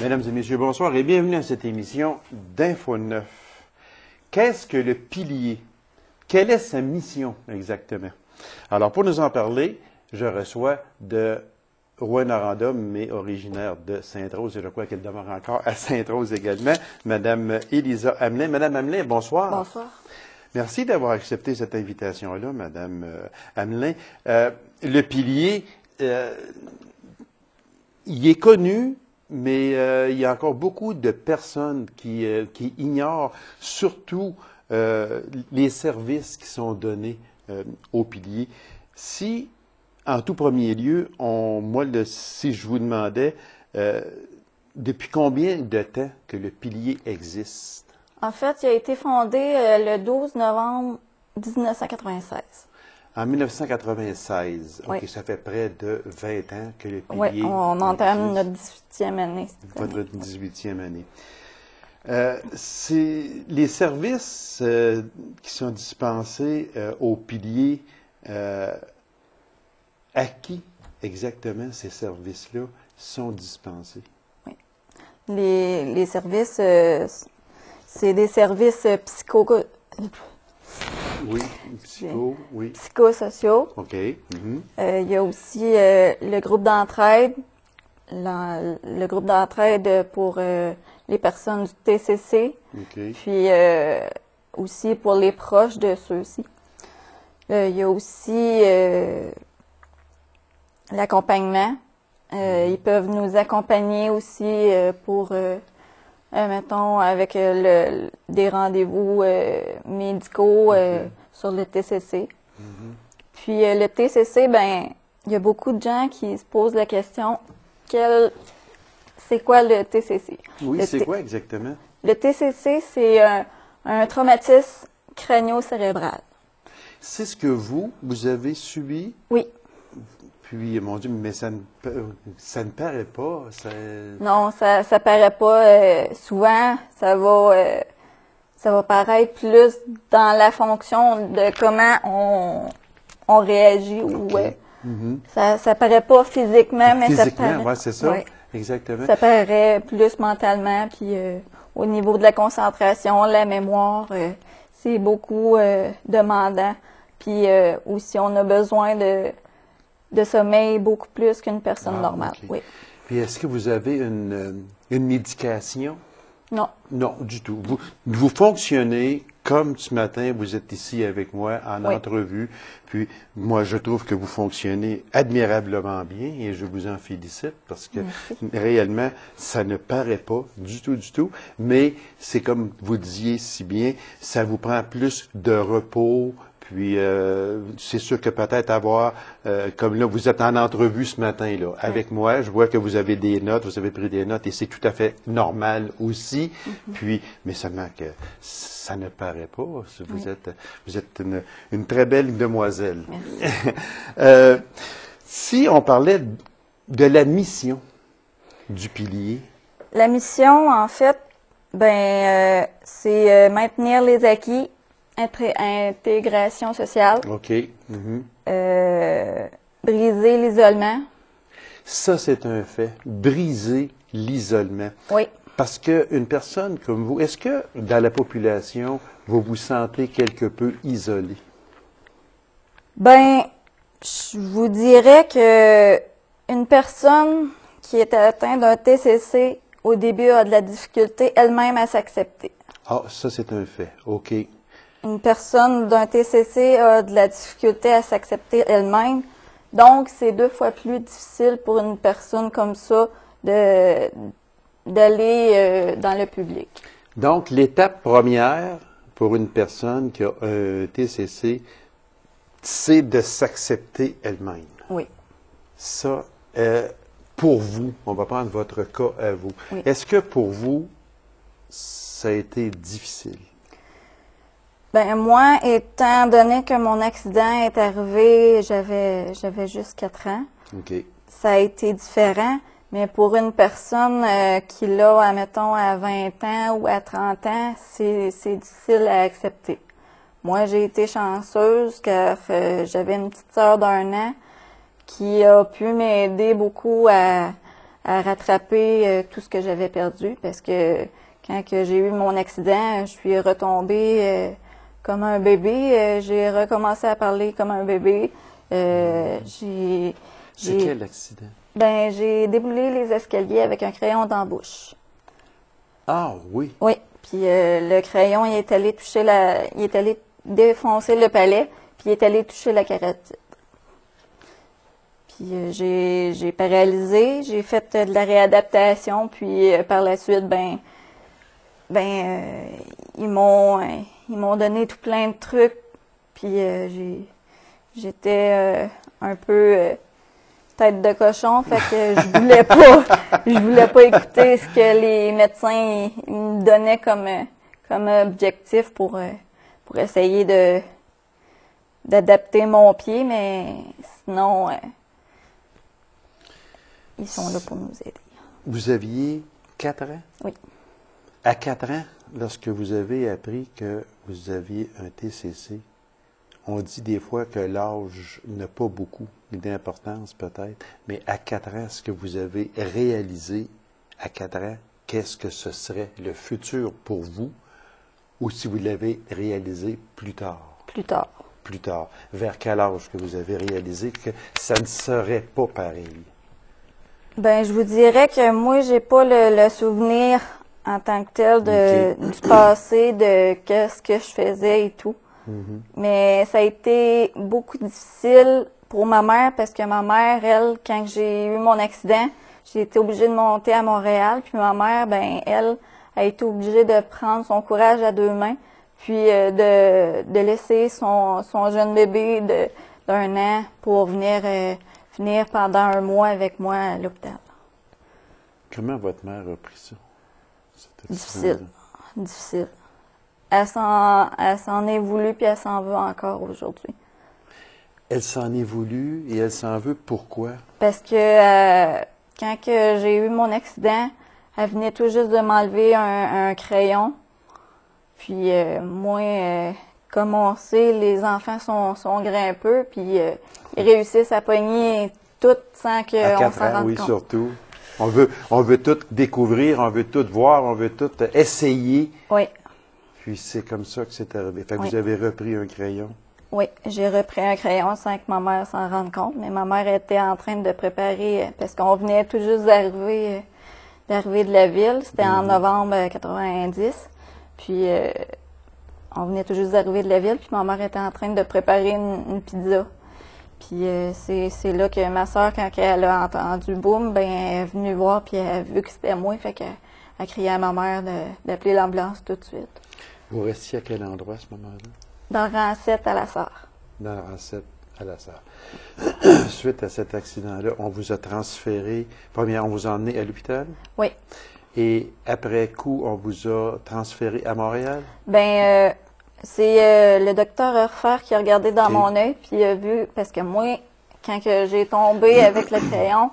Mesdames et messieurs, bonsoir et bienvenue à cette émission d'Info 9. Qu'est-ce que le pilier? Quelle est sa mission exactement? Alors, pour nous en parler, je reçois de Rouyn-Noranda, mais originaire de Sainte-Rose, et je crois qu'elle demeure encore à Sainte-Rose également, Madame Élisa Hamelin. Madame Hamelin, bonsoir. Bonsoir. Merci d'avoir accepté cette invitation-là, Madame Hamelin. Le pilier, il est connu, mais il y a encore beaucoup de personnes qui ignorent surtout les services qui sont donnés au pilier. Si, en tout premier lieu, si je vous demandais, depuis combien de temps que le pilier existe? En fait, il a été fondé le 12 novembre 1996. En 1996. Oui. OK, ça fait près de 20 ans que le pilier Oui, on entame notre 18e année. Votre 18e année. C'est les services qui sont dispensés au pilier, à qui exactement ces services-là sont dispensés? Oui. Les services, c'est des services Oui, oui. psychosociaux. OK. Il y a aussi le groupe d'entraide, le groupe d'entraide pour les personnes du TCC, OK. puis aussi pour les proches de ceux-ci. Il y a aussi l'accompagnement. Ils peuvent nous accompagner aussi pour, mettons, avec des rendez-vous médicaux sur le TCC. Puis le TCC, ben, il y a beaucoup de gens qui se posent la question, c'est quoi le TCC? Oui, c'est quoi exactement? Le TCC, c'est un traumatisme crânio-cérébral. C'est ce que vous avez subi? Oui. Puis, mon Dieu, mais ça ne paraît pas. Non, ça paraît pas. Souvent, ça va paraître plus dans la fonction de comment on réagit. Okay. Ou ça paraît pas physiquement, mais ça paraît. Oui, c'est ça. Ouais. Exactement. Ça paraît plus mentalement, puis au niveau de la concentration, la mémoire, c'est beaucoup demandant. Puis aussi, on a besoin de sommeil beaucoup plus qu'une personne normale. Okay. Oui. Puis est-ce que vous avez une médication? Non. Non, du tout. Vous fonctionnez comme ce matin, vous êtes ici avec moi en entrevue. Puis moi, je trouve que vous fonctionnez admirablement bien et je vous en félicite parce que réellement, ça ne paraît pas du tout. Mais c'est comme vous disiez si bien, ça vous prend plus de repos. Puis, c'est sûr que peut-être avoir, comme là, vous êtes en entrevue ce matin, là, avec moi, je vois que vous avez des notes, vous avez pris des notes, et c'est tout à fait normal aussi. Puis, mais seulement que ça ne paraît pas. Vous êtes une très belle demoiselle. Si on parlait de la mission du pilier. La mission, en fait, c'est maintenir les acquis. Intégration sociale. OK. Briser l'isolement. Ça, c'est un fait. Briser l'isolement. Oui. Parce qu'une personne comme vous, est-ce que dans la population, vous vous sentez quelque peu isolé? Ben, je vous dirais que une personne qui est atteinte d'un TCC, au début, a de la difficulté elle-même à s'accepter. Ah, ça, c'est un fait. OK. Une personne d'un TCC a de la difficulté à s'accepter elle-même. Donc, c'est 2 fois plus difficile pour une personne comme ça d'aller dans le public. Donc, l'étape première pour une personne qui a un TCC, c'est de s'accepter elle-même. Oui. Ça, pour vous, on va prendre votre cas à vous. Oui. Est-ce que pour vous, ça a été difficile? Ben moi, étant donné que mon accident est arrivé, j'avais juste 4 ans. OK. Ça a été différent, mais pour une personne qui l'a, admettons, à 20 ans ou à 30 ans, c'est difficile à accepter. Moi, j'ai été chanceuse car j'avais une petite sœur d'1 an qui a pu m'aider beaucoup à à rattraper tout ce que j'avais perdu parce que quand que j'ai eu mon accident, je suis retombée comme un bébé. J'ai recommencé à parler comme un bébé. C'est quel accident? Ben, j'ai déboulé les escaliers avec un crayon dans la bouche. Ah oui. Oui. Puis le crayon, il est allé défoncer le palais, puis il est allé toucher la carotide. Puis j'ai paralysé, j'ai fait de la réadaptation, puis par la suite, ils m'ont donné tout plein de trucs, puis j'étais un peu tête de cochon, fait que je voulais pas écouter ce que les médecins ils me donnaient comme objectif pour essayer d'adapter mon pied, mais sinon ils sont là pour nous aider. Vous aviez 4 ans? Oui. À 4 ans, lorsque vous avez appris que vous aviez un TCC, on dit des fois que l'âge n'a pas beaucoup d'importance peut-être, mais à 4 ans, est-ce que vous avez réalisé à 4 ans qu'est-ce que ce serait le futur pour vous, ou si vous l'avez réalisé plus tard? Plus tard. Plus tard. Vers quel âge que vous avez réalisé que ça ne serait pas pareil? Ben, je vous dirais que moi, j'ai pas le souvenir en tant que tel du passé, de qu'est-ce que je faisais et tout. Mm-hmm. Mais ça a été beaucoup difficile pour ma mère parce que ma mère, elle, quand j'ai eu mon accident, j'ai été obligée de monter à Montréal. Puis ma mère, ben, elle a été obligée de prendre son courage à 2 mains, puis de laisser son jeune bébé d'1 an pour venir pendant 1 mois avec moi à l'hôpital. Comment votre mère a pris ça? Difficile. Difficile. Elle s'en est voulu, puis elle s'en veut encore aujourd'hui. Elle s'en est voulu et elle s'en veut pourquoi? Parce que quand que j'ai eu mon accident, elle venait tout juste de m'enlever un crayon. Puis moi, comme on sait, les enfants sont grimpeux, puis ils réussissent à pogner tout sans qu'on s'en rende oui, compte. surtout. On veut tout découvrir, on veut tout voir, on veut tout essayer. Oui. Puis c'est comme ça que c'est arrivé. Fait que Oui. vous avez repris un crayon. Oui, j'ai repris un crayon sans que ma mère s'en rende compte, mais ma mère était en train de préparer, parce qu'on venait tout juste d'arriver de la ville, c'était en novembre 90, puis on venait tout juste d'arriver de la ville, puis ma mère était en train de préparer une pizza. Puis c'est là que ma soeur, quand elle a entendu boum, ben elle est venue voir, puis elle a vu que c'était moi, fait qu'elle a crié à ma mère d'appeler l'ambulance tout de suite. Vous restiez à quel endroit à ce moment-là? Dans le rang 7 à la Sarre. Dans le rang 7 à la Sarre. Suite à cet accident-là, on vous a transféré, premièrement, on vous a emmené à l'hôpital? Oui. Et après coup, on vous a transféré à Montréal? Ben, c'est le docteur Orfer qui a regardé dans Ok. mon œil, puis il a vu, parce que moi, quand que j'ai tombé avec le crayon,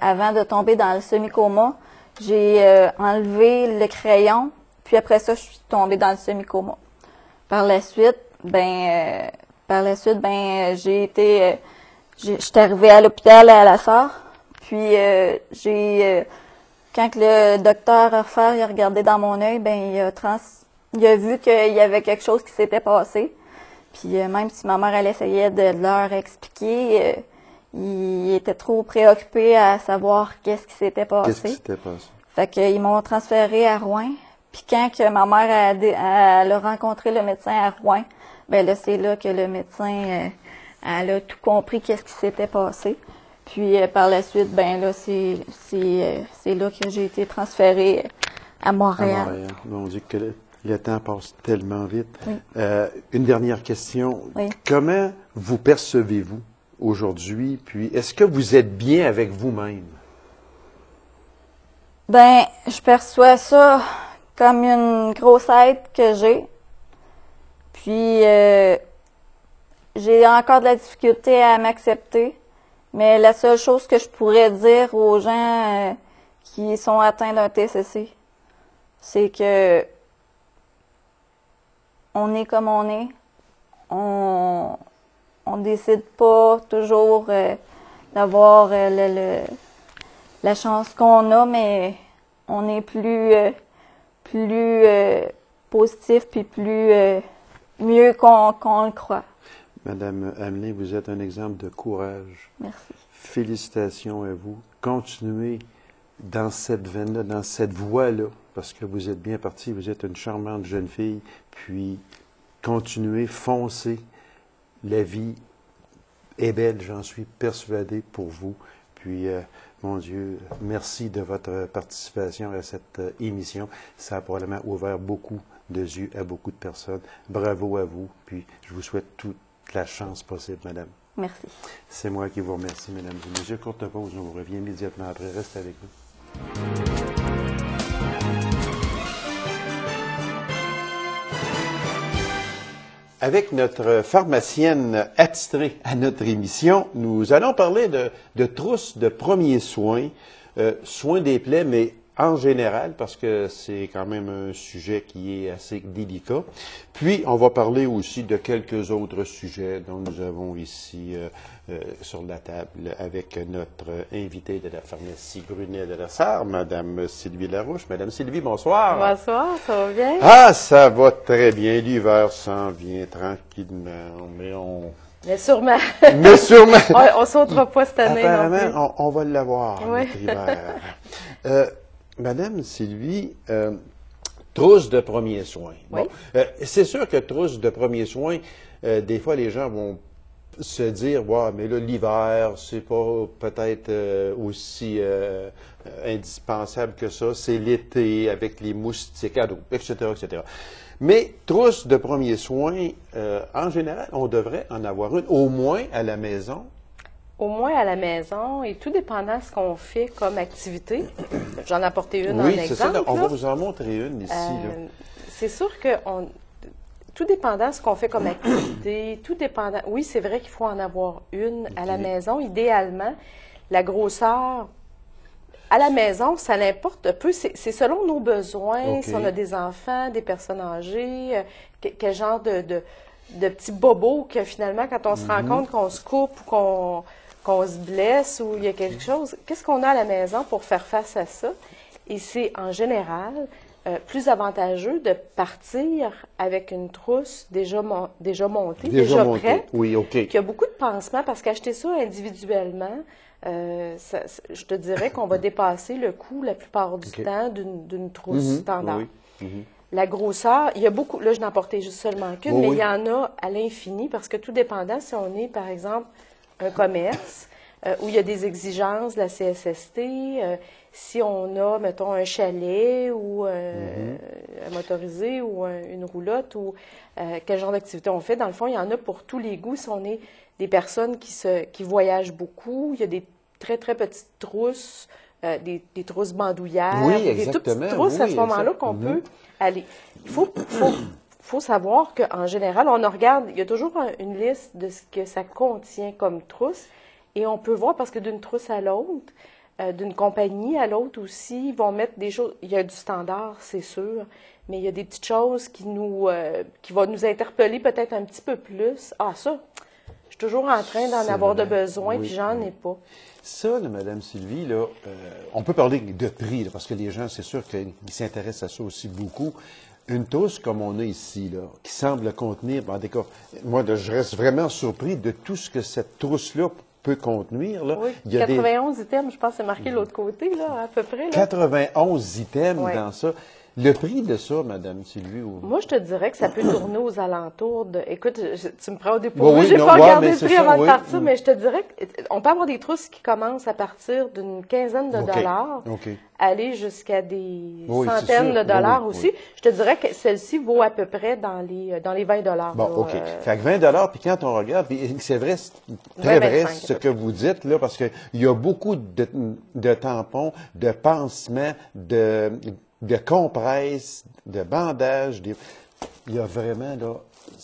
avant de tomber dans le semi-coma, j'ai enlevé le crayon, puis après ça, je suis tombée dans le semi-coma. Par la suite, j'étais arrivée à l'hôpital à la Sarre, puis quand le docteur Orfer a regardé dans mon œil, ben il a vu qu'il y avait quelque chose qui s'était passé. Puis même si ma mère elle essayait de leur expliquer, il était trop préoccupé à savoir qu'est-ce qui s'était passé. Qu'est-ce qui s'était passé? Fait qu'ils m'ont transféré à Rouen. Puis quand que ma mère elle a rencontré le médecin à Rouen, ben là c'est là que le médecin elle a tout compris qu'est-ce qui s'était passé. Puis par la suite, ben là c'est là que j'ai été transférée à Montréal. À Montréal. Mon Dieu, que le temps passe tellement vite. Oui. Une dernière question. Oui. Comment vous percevez-vous aujourd'hui? Puis, est-ce que vous êtes bien avec vous-même? Ben, je perçois ça comme une grosse aide que j'ai. Puis, j'ai encore de la difficulté à m'accepter. Mais la seule chose que je pourrais dire aux gens qui sont atteints d'un TCC, c'est que on est comme on est. On décide pas toujours d'avoir la chance qu'on a, mais on est plus positif puis mieux qu'on le croit. Madame Hamelin, vous êtes un exemple de courage. Merci. Félicitations à vous. Continuez dans cette veine-là, dans cette voie-là, parce que vous êtes bien parti, vous êtes une charmante jeune fille, puis continuez, foncez. La vie est belle, j'en suis persuadé pour vous. Puis, mon Dieu, merci de votre participation à cette émission. Ça a probablement ouvert beaucoup de yeux à beaucoup de personnes. Bravo à vous, puis je vous souhaite toute la chance possible, madame. Merci. C'est moi qui vous remercie, mesdames et messieurs. Courte pause, on vous revient immédiatement après. Restez avec nous. Avec notre pharmacienne attitrée à notre émission, nous allons parler de trousses de premiers soins, soins des plaies, mais en général, parce que c'est quand même un sujet qui est assez délicat. Puis, on va parler aussi de quelques autres sujets dont nous avons ici sur la table avec notre invitée de la pharmacie Brunet de la Sarre, Madame Sylvie Larouche. Madame Sylvie, bonsoir. Bonsoir, ça va bien? Ah, ça va très bien. L'hiver s'en vient tranquillement, Mais sûrement. Mais sûrement. On ne sautera pas cette année. Apparemment, on va l'avoir, oui. notre hiver. Madame Sylvie, trousse de premiers soins. Oui. Bon, c'est sûr que trousse de premiers soins, des fois, les gens vont se dire, ouais, mais là, l'hiver, c'est pas peut-être aussi indispensable que ça. C'est l'été avec les moustiques, etc., etc. Mais trousse de premiers soins, en général, on devrait en avoir une, au moins à la maison. Au moins à la maison, et tout dépendant de ce qu'on fait comme activité. J'en ai apporté une en exemple. Oui, c'est ça. On va vous en montrer une ici. C'est sûr que tout dépendant de ce qu'on fait comme activité, tout dépendant. Oui, c'est vrai qu'il faut en avoir une à la maison. Idéalement, la grosseur à la maison, ça n'importe peu. C'est selon nos besoins. Si on a des enfants, des personnes âgées, quel genre de petits bobos que finalement, quand on se rend compte qu'on se coupe ou qu'on se blesse ou il y a quelque chose, qu'est-ce qu'on a à la maison pour faire face à ça? Et c'est en général plus avantageux de partir avec une trousse déjà montée, déjà prête, oui, OK. qui a beaucoup de pansements, parce qu'acheter ça individuellement, je te dirais qu'on va dépasser le coût la plupart du temps d'une trousse standard. Oui. La grosseur, il y a beaucoup, là je n'en portais juste seulement qu'une, mais il y en a à l'infini, parce que tout dépendant, si on est par exemple un commerce où il y a des exigences de la CSST, si on a, mettons, un chalet ou un motorisé ou une roulotte ou quel genre d'activité on fait, dans le fond, il y en a pour tous les goûts. Si on est des personnes qui voyagent beaucoup, il y a des très, très petites trousses, des trousses bandoulières, des toutes petites trousses à ce moment-là qu'on peut aller. Il faut savoir qu'en général, on regarde, il y a toujours une liste de ce que ça contient comme trousse, et on peut voir, parce que d'une trousse à l'autre, d'une compagnie à l'autre aussi, ils vont mettre des choses, il y a du standard, c'est sûr, mais il y a des petites choses qui vont nous interpeller peut-être un petit peu plus. Ah, ça, je suis toujours en train d'en avoir de besoin, puis j'en ai pas. Ça, là, Madame Sylvie, là, on peut parler de prix, là, parce que les gens, c'est sûr qu'ils s'intéressent à ça aussi beaucoup. Une trousse comme on a ici, là, qui semble contenir, en tout cas, moi, je reste vraiment surpris de tout ce que cette trousse-là peut contenir. Là. Oui, il y a 91 items, je pense que c'est marqué de l'autre côté, là, à peu près. Là. 91 items dans ça. Le prix de ça, Madame Sylvie? Moi, je te dirais que ça peut tourner aux alentours de... Écoute, tu me prends au dépourvu, oui, j'ai pas regardé le prix avant de partir, mais je te dirais qu'on peut avoir des trousses qui commencent à partir d'une quinzaine de dollars, aller jusqu'à des centaines de dollars aussi. Je te dirais que celle-ci vaut à peu près dans les 20 dollars. Bon, OK. Fait que 20 dollars, puis quand on regarde, puis c'est vrai, c'est très vrai ce que vous dites, là, parce qu'il y a beaucoup de tampons, de pansements, de compresses, de bandages. Il y a vraiment, là...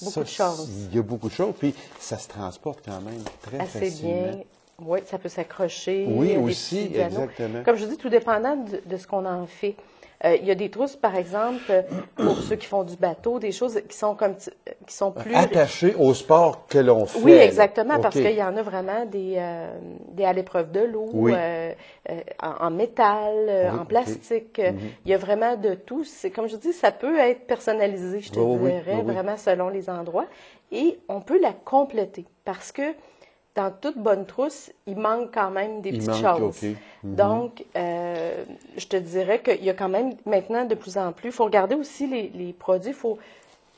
Beaucoup de choses. Il y a beaucoup de choses, puis ça se transporte quand même très facilement. Assez bien. Oui, ça peut s'accrocher. Oui, aussi, exactement. Comme je dis, tout dépendant de ce qu'on en fait. Il y a des trousses, par exemple, pour ceux qui font du bateau, des choses qui sont qui sont plus attachées au sport que l'on fait. Oui, exactement, là. parce OK. qu'il y en a vraiment des à l'épreuve de l'eau, Oui. en métal, Oui, en plastique. Il y a vraiment de tout. C'est comme je dis, ça peut être personnalisé, je te dirais, vraiment selon les endroits. Et on peut la compléter parce que dans toute bonne trousse, il manque quand même des petites choses. Donc, je te dirais qu'il y a quand même maintenant de plus en plus. Il faut regarder aussi les produits.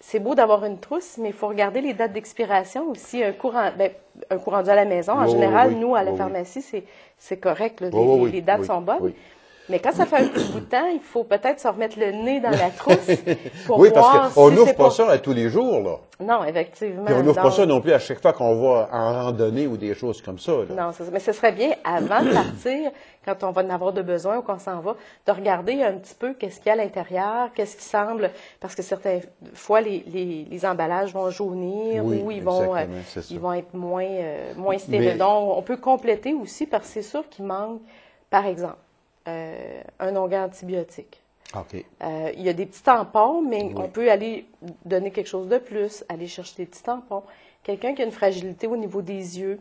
C'est beau d'avoir une trousse, mais il faut regarder les dates d'expiration aussi. Un coup rendu à la maison, en général, nous, à la pharmacie, c'est correct. Là, les dates sont bonnes. Oui. Mais quand ça fait un petit bout de temps, il faut peut-être se remettre le nez dans la trousse pour oui, voir parce qu'on si n'ouvre c'est pas ça à tous les jours, là. Non, effectivement. Puis on n'ouvre pas ça non plus à chaque fois qu'on va en randonnée ou des choses comme ça, là. Non, mais ce serait bien, avant de partir, quand on va en avoir de besoin ou qu'on s'en va, de regarder un petit peu qu'est-ce qu'il y a à l'intérieur, qu'est-ce qui semble, parce que certaines fois, les emballages vont jaunir ou ils vont être moins stériles. Donc, on peut compléter aussi, parce que c'est sûr qu'il manque, par exemple, un onguent antibiotique. OK. Il y a des petits tampons, mais on peut aller donner quelque chose de plus, aller chercher des petits tampons. Quelqu'un qui a une fragilité au niveau des yeux,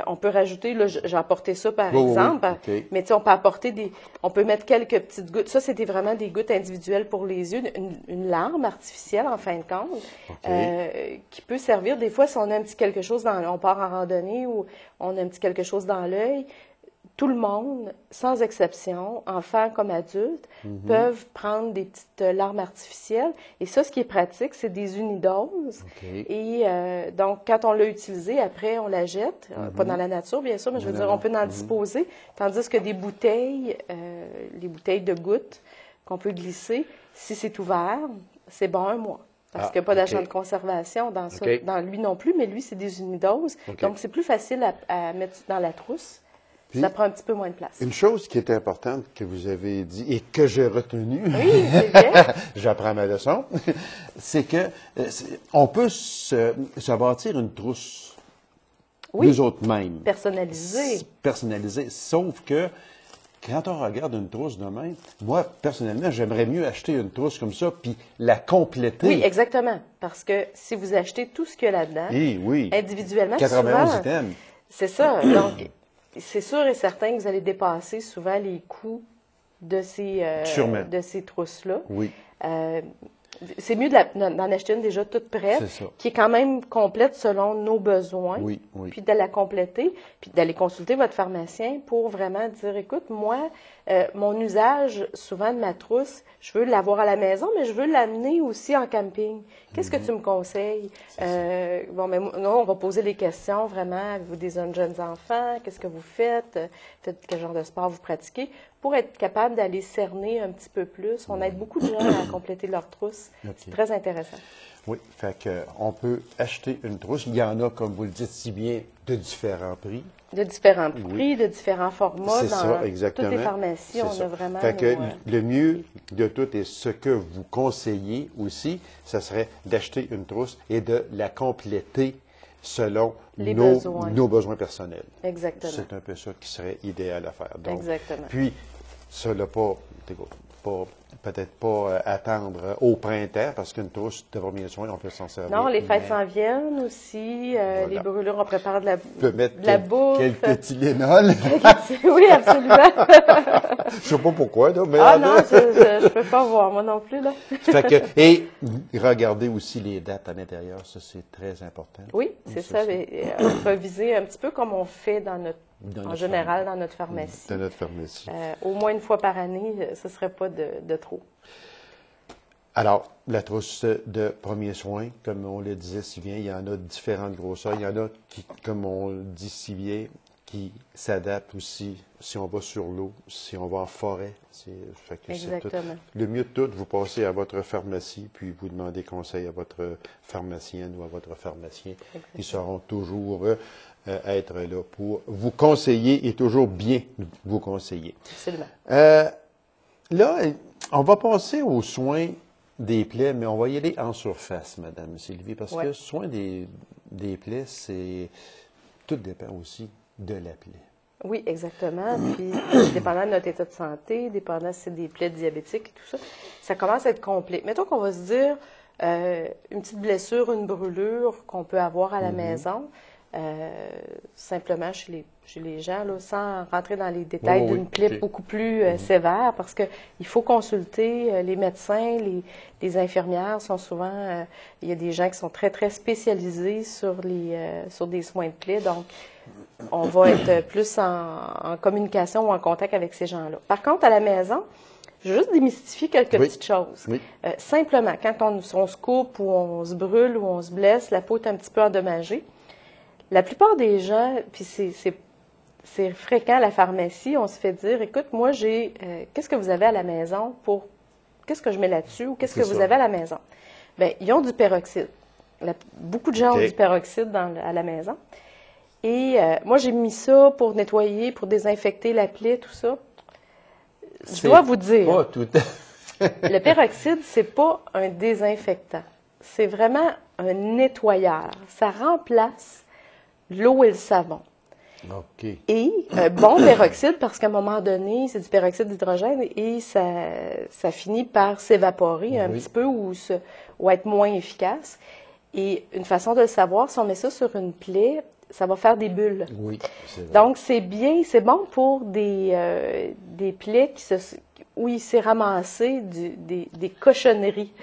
on peut rajouter, là, j'ai apporté ça par exemple, mais tu sais, on peut apporter on peut mettre quelques petites gouttes. Ça, c'était vraiment des gouttes individuelles pour les yeux, une larme artificielle en fin de compte, qui peut servir des fois si on a un petit quelque chose on part en randonnée ou on a un petit quelque chose dans l'œil. Tout le monde, sans exception, enfants comme adultes, peuvent prendre des petites larmes artificielles. Et ça, ce qui est pratique, c'est des unidoses. Et donc, quand on l'a utilisé, après, on la jette. Pas dans la nature, bien sûr, mais je veux dire, on peut en disposer. Tandis que des bouteilles, les bouteilles de gouttes qu'on peut glisser, si c'est ouvert, c'est bon 1 mois. Parce qu'il n'y a pas d'agent de conservation dans ça, dans lui non plus, mais lui, c'est des unidoses. Donc, c'est plus facile à mettre dans la trousse. Puis, ça prend un petit peu moins de place. Une chose qui est importante que vous avez dit et que j'ai retenue, oui, c'est bien. J'apprends ma leçon, c'est que on peut se bâtir une trousse nous autres mêmes. Personnalisée. Sauf que quand on regarde une trousse de même, moi, personnellement, j'aimerais mieux acheter une trousse comme ça puis la compléter. Oui, exactement. Parce que si vous achetez tout ce qu'il y a là-dedans, individuellement, 91 souvent, items. C'est ça. Donc, c'est sûr et certain que vous allez dépasser souvent les coûts de ces trousses-là. Oui. C'est mieux d'en acheter une déjà toute prête, qui est quand même complète selon nos besoins, puis de la compléter, puis d'aller consulter votre pharmacien pour vraiment dire, écoute, moi, mon usage souvent de ma trousse, je veux l'avoir à la maison, mais je veux l'amener aussi en camping. Qu'est-ce que tu me conseilles? Bon, mais non, on va poser les questions vraiment. Avez-vous des jeunes enfants? Qu'est-ce que vous faites? Quel genre de sport vous pratiquez? Pour être capable d'aller cerner un petit peu plus. On aide beaucoup de gens à compléter leur trousse. C'est très intéressant. Oui, fait qu'on peut acheter une trousse. Il y en a, comme vous le dites si bien, de différents prix. De différents prix, de différents formats. C'est ça, exactement. Toutes les pharmacies, on a vraiment... Fait que le mieux de tout et ce que vous conseillez aussi, ce serait d'acheter une trousse et de la compléter selon nos besoins personnels. Exactement. C'est un peu ça qui serait idéal à faire. Donc, exactement. Puis, ça n'a peut-être pas attendre au printemps, parce qu'une trousse de premiers soins, on peut s'en servir. Non, les fêtes s'en viennent aussi. Les brûlures, on prépare de la bouffe. Quelques Tylenol. Oui, absolument. Je ne sais pas pourquoi, là, mais... Ah non, je ne peux pas voir, moi non plus, là. Et regardez aussi les dates à l'intérieur, ça, c'est très important. Oui, c'est ça. On peut viser un petit peu comme on fait en général dans notre pharmacie. Dans notre pharmacie. Au moins une fois par année, ce ne serait pas de trop. Alors, la trousse de premiers soins, comme on le disait si bien, il y en a de différentes grosseurs. Il y en a qui, comme on le dit si bien, qui s'adaptent aussi si on va sur l'eau, si on va en forêt. Exactement. Le mieux de tout, vous passez à votre pharmacie, puis vous demandez conseil à votre pharmacienne ou à votre pharmacien. Exactement. Ils sauront toujours être là pour vous conseiller et toujours bien vous conseiller. Absolument. Là, on va passer aux soins des plaies, mais on va y aller en surface, Madame Sylvie, parce que soin des plaies, tout dépend aussi de la plaie. Oui, exactement. Puis, dépendant de notre état de santé, dépendant si c'est des plaies diabétiques et tout ça, ça commence à être complet. Mettons qu'on va se dire une petite blessure, une brûlure qu'on peut avoir à la maison, simplement chez les gens, là, sans rentrer dans les détails d'une plaie beaucoup plus sévère, parce qu'il faut consulter les médecins, les infirmières sont souvent, il y a des gens qui sont très, très spécialisés sur des soins de plaies, donc on va être plus en communication ou en contact avec ces gens-là. Par contre, à la maison, je vais juste démystifier quelques petites choses. Oui. Simplement, quand on se coupe ou on se brûle ou on se blesse, la peau est un petit peu endommagée. La plupart des gens, puis c'est fréquent à la pharmacie, on se fait dire, écoute, moi, qu'est-ce que vous avez à la maison qu'est-ce que je mets là-dessus ou qu'est-ce que vous avez à la maison? Bien, ils ont du peroxyde. Beaucoup de gens ont du peroxyde à la maison. Et moi, j'ai mis ça pour nettoyer, pour désinfecter la plaie, tout ça. Je dois vous dire, pas tout le peroxyde, c'est pas un désinfectant. C'est vraiment un nettoyeur. Ça remplace l'eau et le savon. OK. Et bon peroxyde, parce qu'à un moment donné, c'est du peroxyde d'hydrogène et ça finit par s'évaporer un petit peu ou être moins efficace. Et une façon de le savoir, si on met ça sur une plaie, ça va faire des bulles. Oui, c'est vrai. Donc, c'est bon pour des plaies où il s'est ramassé des cochonneries,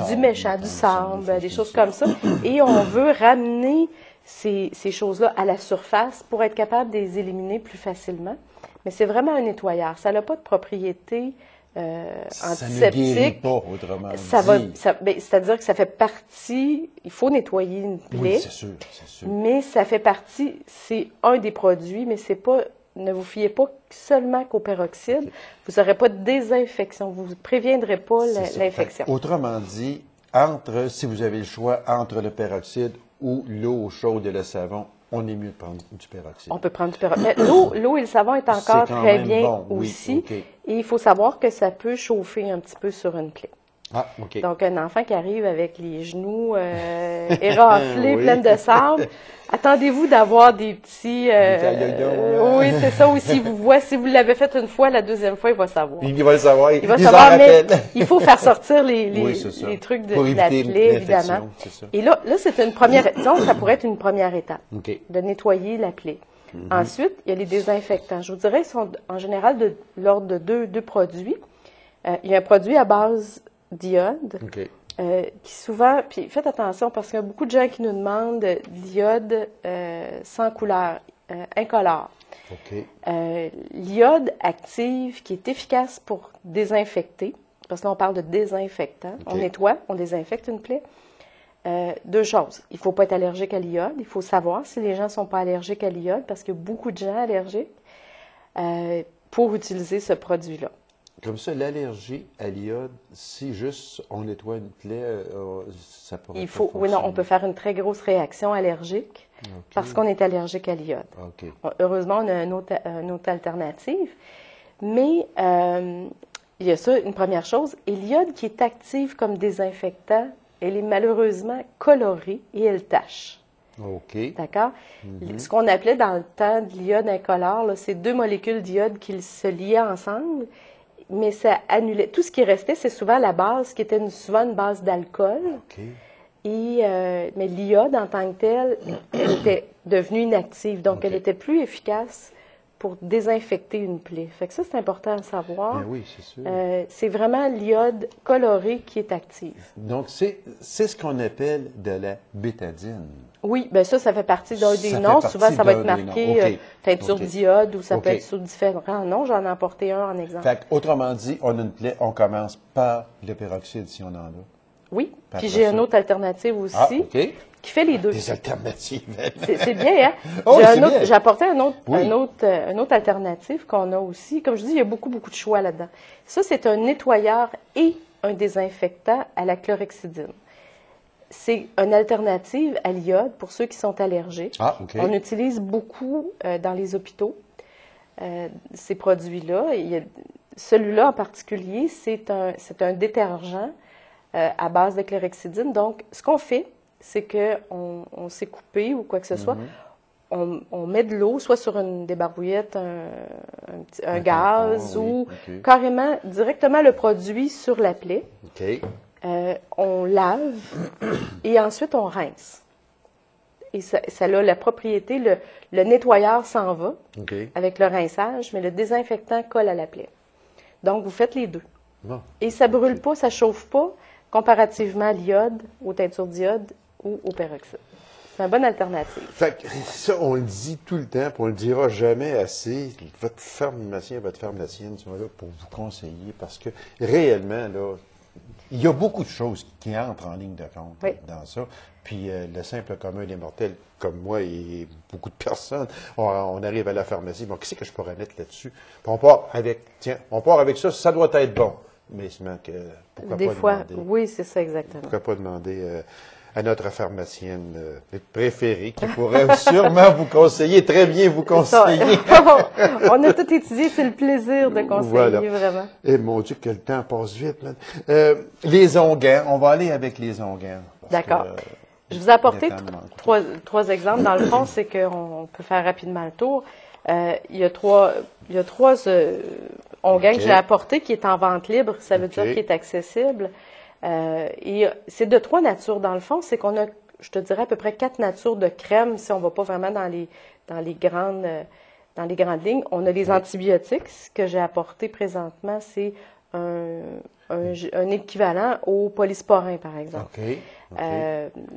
du méchant, du sable, des choses comme ça. Et on veut ramener ces choses-là à la surface pour être capable de les éliminer plus facilement. Mais c'est vraiment un nettoyeur. Ça n'a pas de propriété antiseptique. Ça ne guérit pas, autrement dit. C'est-à-dire que ça fait partie, il faut nettoyer une plaie. Oui, c'est sûr, c'est sûr. Mais ça fait partie, c'est un des produits, mais c'est pas, ne vous fiez pas seulement qu'au peroxyde. Okay. Vous n'aurez pas de désinfection, vous ne préviendrez pas l'infection. Autrement dit, si vous avez le choix entre le peroxyde ou l'eau chaude et le savon, on est mieux de prendre du peroxyde. On peut prendre du peroxyde. Mais l'eau et le savon est encore très bien aussi. Oui, et il faut savoir que ça peut chauffer un petit peu sur une plaie. Ah, OK. Donc, un enfant qui arrive avec les genoux éraflés, pleins de sable, attendez-vous d'avoir des petits... oui, c'est ça aussi. Si vous l'avez fait une fois, la deuxième fois, il va savoir. Il va le savoir. Il va savoir, mais il faut faire sortir les trucs de la plaie, évidemment. Et là, c'est une première... Donc, ça pourrait être une première étape, de nettoyer la plaie. Ensuite, il y a les désinfectants. Je vous dirais, ils sont en général de l'ordre de deux produits. Il y a un produit à base d'iode, qui souvent, puis faites attention parce qu'il y a beaucoup de gens qui nous demandent de l'iode sans couleur, incolore. L'iode active qui est efficace pour désinfecter, parce que là on parle de désinfectant, on nettoie, on désinfecte une plaie. Deux choses, il ne faut pas être allergique à l'iode, il faut savoir si les gens ne sont pas allergiques à l'iode parce qu'il y a beaucoup de gens allergiques pour utiliser ce produit-là. Comme ça, l'allergie à l'iode, si juste on nettoie une plaie, ça pourrait Oui, non, on peut faire une très grosse réaction allergique parce qu'on est allergique à l'iode. Heureusement, on a une autre alternative. Mais il y a ça, une première chose. Et l'iode qui est active comme désinfectant, elle est malheureusement colorée et elle tache. D'accord? Ce qu'on appelait dans le temps de l'iode incolore, c'est deux molécules d'iode qui se liaient ensemble. Mais ça annulait. Tout ce qui restait, c'est souvent la base, qui était souvent une base d'alcool. Mais l'iode, en tant que telle, elle était devenue inactive. Donc, elle était plus efficace pour désinfecter une plaie. Fait que ça, c'est important à savoir. Ben oui, c'est sûr. C'est vraiment l'iode colorée qui est active. Donc, c'est ce qu'on appelle de la bétadine. Oui, bien ça fait partie d'un des noms. Souvent, ça va être marqué teinture d'iode ou ça peut être sous différents noms. J'en ai apporté un en exemple. Fait autrement dit, on a une plaie, on commence par le peroxyde si on en a. Oui, puis j'ai une autre alternative aussi qui fait les deux. Des alternatives. C'est bien, hein? J'ai apporté une autre alternative qu'on a aussi. Comme je dis, il y a beaucoup, beaucoup de choix là-dedans. Ça, c'est un nettoyeur et un désinfectant à la chlorhexidine. C'est une alternative à l'iode pour ceux qui sont allergiques. On utilise beaucoup dans les hôpitaux ces produits-là. Celui-là en particulier, c'est un détergent à base de chlorhexidine. Donc, ce qu'on fait, c'est qu'on s'est coupé ou quoi que ce soit, on met de l'eau, soit sur une débarbouillette, un gaz, ou OK. carrément directement le produit sur la plaie. OK. On lave et ensuite on rince. Et ça a la propriété, le nettoyeur s'en va OK. avec le rinçage, mais le désinfectant colle à la plaie. Donc, vous faites les deux. Bon. Et ça brûle pas, ça chauffe pas, comparativement à l'iode, aux teintures d'iode ou au peroxyde. C'est une bonne alternative. Fait que ça, on le dit tout le temps, puis on le dira jamais assez. Votre pharmacien, votre pharmacienne sont là pour vous conseiller, parce que réellement, là, il y a beaucoup de choses qui entrent en ligne de compte dans ça. Puis le simple commun des mortels, comme moi et beaucoup de personnes, on arrive à la pharmacie. Bon, qu'est-ce que je pourrais mettre là-dessus? Puis on part avec ça, ça doit être bon. Mais seulement que, pourquoi Des pas fois, demander? oui, c'est ça exactement. Pourquoi pas demander à notre pharmacienne préférée, qui pourrait sûrement vous conseiller, très bien vous conseiller. On a tout étudié, c'est le plaisir de conseiller, vraiment. Et mon Dieu, que le temps passe vite. Là. Les onguents, on va aller avec les onguents. D'accord. Je vous ai apporté trois exemples. Dans le fond, c'est qu'on peut faire rapidement le tour. Il y a trois onguents que j'ai apportés qui est en vente libre. Ça veut dire qu'il est accessible. Et c'est de 3 natures. Dans le fond, c'est qu'on a, je te dirais, à peu près 4 natures de crème, si on ne va pas vraiment dans les grandes lignes. On a les antibiotiques. Ce que j'ai apporté présentement, c'est un équivalent au polysporin, par exemple.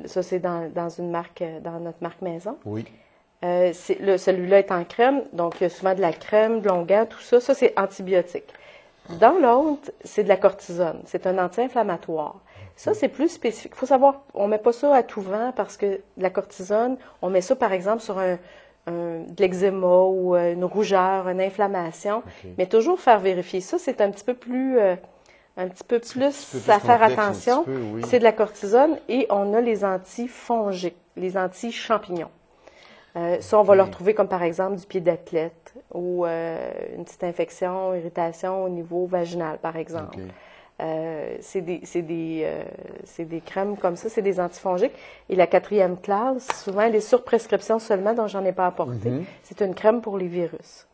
Ça, c'est dans notre marque maison. Oui. Celui-là est en crème, donc il y a souvent de la crème, de l'onguent, tout ça. Ça, c'est antibiotique. Dans l'autre, c'est de la cortisone. C'est un anti-inflammatoire. Ça, c'est plus spécifique. Il faut savoir, on ne met pas ça à tout vent parce que la cortisone, on met ça, par exemple, sur de l'eczéma ou une rougeur, une inflammation, mais toujours faire vérifier. Ça, c'est un petit peu plus à faire attention. C'est de la cortisone et on a les antifongiques, les anti-champignons. Ça, on va le retrouver comme, par exemple, du pied d'athlète ou une petite infection, irritation au niveau vaginal, par exemple. C'est des crèmes comme ça, c'est des antifongiques. Et la 4e classe, souvent, elle est sur prescription seulement, donc j'en ai pas apporté. C'est une crème pour les virus,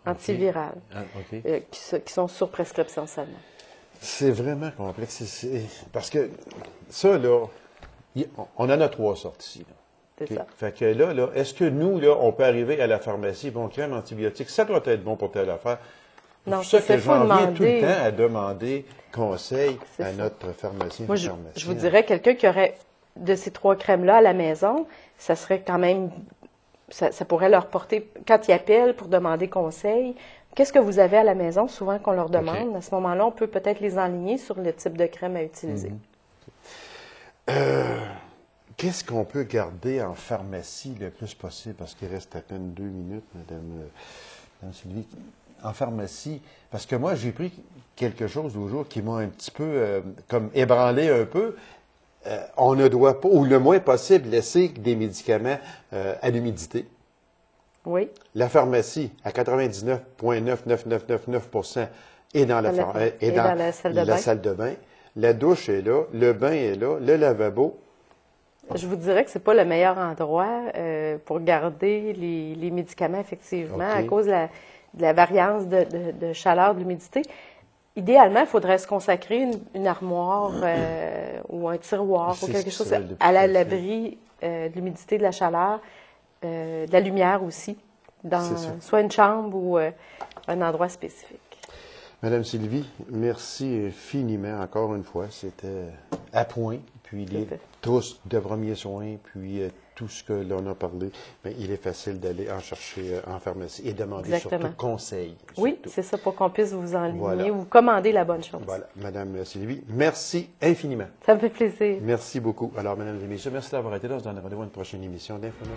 antivirales, qui sont sur prescription seulement. C'est vraiment complexe. Parce que ça, là, on en a 3 sortes ici. Là. C'est ça. Fait que là, est-ce que nous, là, on peut arriver à la pharmacie, bon, crème antibiotique, ça doit être bon pour telle affaire. Non, c'est ça que j'en viens tout le temps à demander conseil à notre pharmacien. Moi, je vous dirais, quelqu'un qui aurait de ces 3 crèmes-là à la maison, ça serait quand même, ça pourrait leur porter, quand ils appellent pour demander conseil, qu'est-ce que vous avez à la maison, souvent qu'on leur demande. À ce moment-là, on peut peut-être les enligner sur le type de crème à utiliser. Qu'est-ce qu'on peut garder en pharmacie le plus possible? Parce qu'il reste à peine 2 minutes, Madame Sylvie. En pharmacie, parce que moi, j'ai pris quelque chose au jour qui m'a un petit peu comme ébranlé un peu. On ne doit pas, ou le moins possible, laisser des médicaments à l'humidité. Oui. La pharmacie, à 99,99999% est dans la salle de bain. La douche est là, le bain est là, le lavabo. Je vous dirais que c'est pas le meilleur endroit pour garder les médicaments, effectivement, à cause de la variance de chaleur, de l'humidité. Idéalement, il faudrait se consacrer une armoire ou un tiroir ou quelque chose à l'abri de l'humidité, de la chaleur, de la lumière aussi, dans soit une chambre ou un endroit spécifique. Madame Sylvie, merci infiniment encore une fois. C'était à point. Puis les trousses de premiers soins, puis tout ce que l'on a parlé, bien, il est facile d'aller en chercher en pharmacie et demander surtout conseil. Oui, c'est ça, pour qu'on puisse vous enligner ou commander la bonne chose. Voilà, Madame Sylvie, merci infiniment. Ça me fait plaisir. Merci beaucoup. Alors, Mesdames et Messieurs, merci d'avoir été là. On se donne rendez-vous à une prochaine émission d'Infonews.